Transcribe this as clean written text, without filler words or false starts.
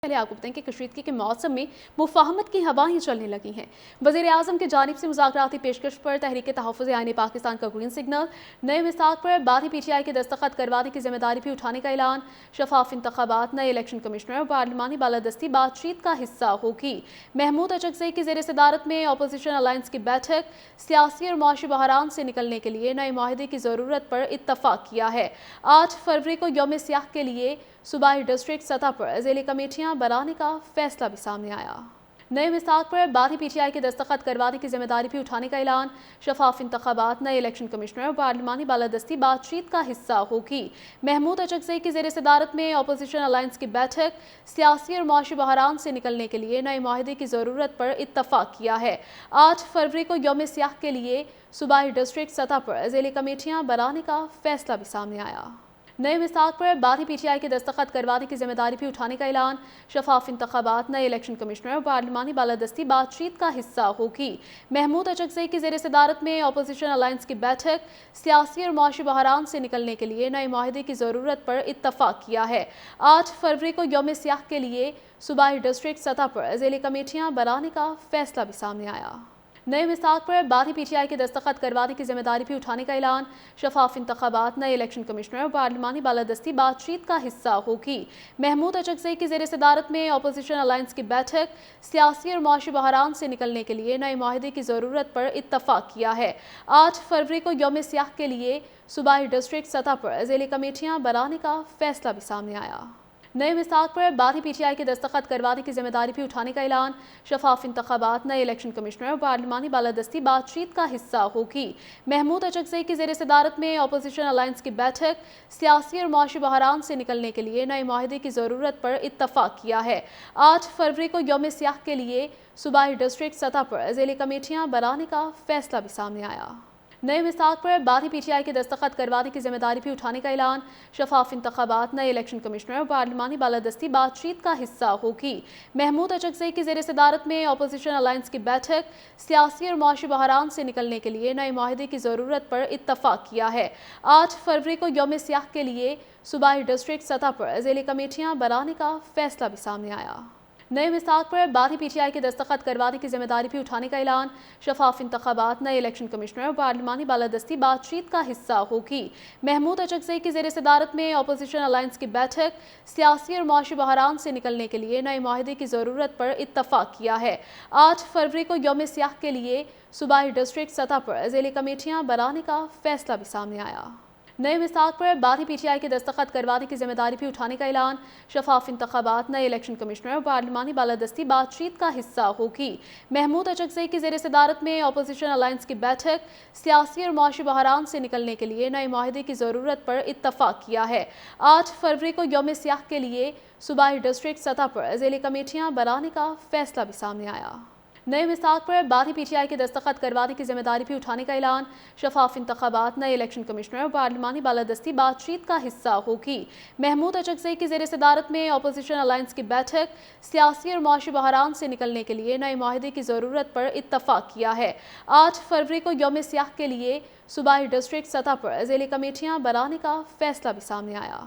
پہلے آپ کو بتائیں کہ کشیدگی کے موسم میں مفاہمت کی ہوائیں چلنے لگی ہیں۔ وزیر اعظم کی جانب سے مذاکراتی پیشکش پر تحریک تحفظ آئین پاکستان کا گرین سگنل، نئے میثاق پر بعدی پی ٹی آئی کے دستخط کروانے کی ذمہ داری بھی اٹھانے کا اعلان، شفاف انتخابات، نئے الیکشن کمشنر اور پارلیمانی بالادستی بات چیت کا حصہ ہوگی۔ محمود اچکزئی کی زیر صدارت میں اپوزیشن الائنس کی بیٹھک، سیاسی اور معاشی بحران سے نکلنے کے لیے نئے معاہدے کی ضرورت پر اتفاق کیا ہے۔ 8 فروری کو یوم سیاح کے لیے صوبائی ڈسٹرکٹ سطح پر ذیلی کمیٹیاں بنانے کا فیصلہ بھی سامنے آیا۔ نئے میثاق پر بعدی پی ٹی آئی کے دستخط کروانے کی ذمہ داری بھی اٹھانے کا اعلان، شفاف انتخابات، نئے الیکشن کمشنر اور پارلیمانی بالادستی بات چیت کا حصہ ہوگی۔ محمود اچکزئی کی زیر صدارت میں اپوزیشن الائنس کی بیٹھک، سیاسی اور معاشی بحران سے نکلنے کے لیے نئے معاہدے کی ضرورت پر اتفاق کیا ہے۔ 8 فروری کو یوم سیاح کے لیے صوبائی ڈسٹرکٹ سطح پر ذیلی کمیٹیاں بنانے کا فیصلہ بھی سامنے آیا۔ نئے میثاق پر بعدی پی ٹی آئی کے دستخط کروانے کی ذمہ داری بھی اٹھانے کا اعلان، شفاف انتخابات، نئے الیکشن کمشنر اور پارلیمانی بالادستی بات چیت کا حصہ ہوگی۔ محمود اچکزئی کی زیر صدارت میں اپوزیشن الائنس کی بیٹھک، سیاسی اور معاشی بحران سے نکلنے کے لیے نئے معاہدے کی ضرورت پر اتفاق کیا ہے۔ 8 فروری کو یوم سیاح کے لیے صوبائی ڈسٹرکٹ سطح پر ذیلی کمیٹیاں بنانے کا فیصلہ بھی سامنے آیا۔ نئے میثاق پر بعدی پی ٹی آئی کے دستخط کروانے کی ذمہ داری بھی اٹھانے کا اعلان، شفاف انتخابات، نئے الیکشن کمشنر اور پارلیمانی بالادستی بات چیت کا حصہ ہوگی۔ محمود اچکزئی کی زیر صدارت میں اپوزیشن الائنس کی بیٹھک، سیاسی اور معاشی بحران سے نکلنے کے لیے نئے معاہدے کی ضرورت پر اتفاق کیا ہے۔ 8 فروری کو یوم سیاح کے لیے صوبائی ڈسٹرکٹ سطح پر ذیلی کمیٹیاں بنانے کا فیصلہ بھی سامنے آیا۔ نئے میثاق پر بعدی پی ٹی آئی کے دستخط کروانے کی ذمہ داری بھی اٹھانے کا اعلان، شفاف انتخابات، نئے الیکشن کمشنر اور پارلیمانی بالادستی بات چیت کا حصہ ہوگی۔ محمود اچکزئی کی زیر صدارت میں اپوزیشن الائنس کی بیٹھک، سیاسی اور معاشی بحران سے نکلنے کے لیے نئے معاہدے کی ضرورت پر اتفاق کیا ہے۔ 8 فروری کو یوم سیاح کے لیے صوبائی ڈسٹرکٹ سطح پر ذیلی کمیٹیاں بنانے کا فیصلہ بھی سامنے آیا۔ نئے میثاق پر بعدی پی ٹی آئی کے دستخط کروانے کی ذمہ داری بھی اٹھانے کا اعلان، شفاف انتخابات، نئے الیکشن کمشنر اور پارلیمانی بالادستی بات چیت کا حصہ ہوگی۔ محمود اچکزئی کی زیر صدارت میں اپوزیشن الائنس کی بیٹھک، سیاسی اور معاشی بحران سے نکلنے کے لیے نئے معاہدے کی ضرورت پر اتفاق کیا ہے۔ 8 فروری کو یوم سیاح کے لیے صوبائی ڈسٹرکٹ سطح پر ذیلی کمیٹیاں بنانے کا فیصلہ بھی سامنے آیا۔ نئے میثاق پر بعدی پی ٹی آئی کے دستخط کروانے کی ذمہ داری بھی اٹھانے کا اعلان، شفاف انتخابات، نئے الیکشن کمشنر اور پارلیمانی بالادستی بات چیت کا حصہ ہوگی۔ محمود اچکزئی کی زیر صدارت میں اپوزیشن الائنس کی بیٹھک، سیاسی اور معاشی بحران سے نکلنے کے لیے نئے معاہدے کی ضرورت پر اتفاق کیا ہے۔ 8 فروری کو یوم سیاح کے لیے صوبائی ڈسٹرکٹ سطح پر ذیلی کمیٹیاں بنانے کا فیصلہ بھی سامنے آیا۔ نئے میثاق پر بعدی پی ٹی آئی کے دستخط کروانے کی ذمہ داری بھی اٹھانے کا اعلان، شفاف انتخابات، نئے الیکشن کمشنر اور پارلیمانی بالادستی بات چیت کا حصہ ہوگی۔ محمود اچکزئی کی زیر صدارت میں اپوزیشن الائنس کی بیٹھک، سیاسی اور معاشی بحران سے نکلنے کے لیے نئے معاہدے کی ضرورت پر اتفاق کیا ہے۔ 8 فروری کو یوم سیاح کے لیے صوبائی ڈسٹرکٹ سطح پر ذیلی کمیٹیاں بنانے کا فیصلہ بھی سامنے آیا۔ نئے میثاق پر بعدی پی ٹی آئی کے دستخط کروانے کی ذمہ داری بھی اٹھانے کا اعلان، شفاف انتخابات، نئے الیکشن کمشنر اور پارلیمانی بالادستی بات چیت کا حصہ ہوگی۔ محمود اچکزئی کی زیر صدارت میں اپوزیشن الائنس کی بیٹھک، سیاسی اور معاشی بحران سے نکلنے کے لیے نئے معاہدے کی ضرورت پر اتفاق کیا ہے۔ 8 فروری کو یوم سیاح کے لیے صوبائی ڈسٹرکٹ سطح پر ذیلی کمیٹیاں بنانے کا فیصلہ بھی سامنے آیا۔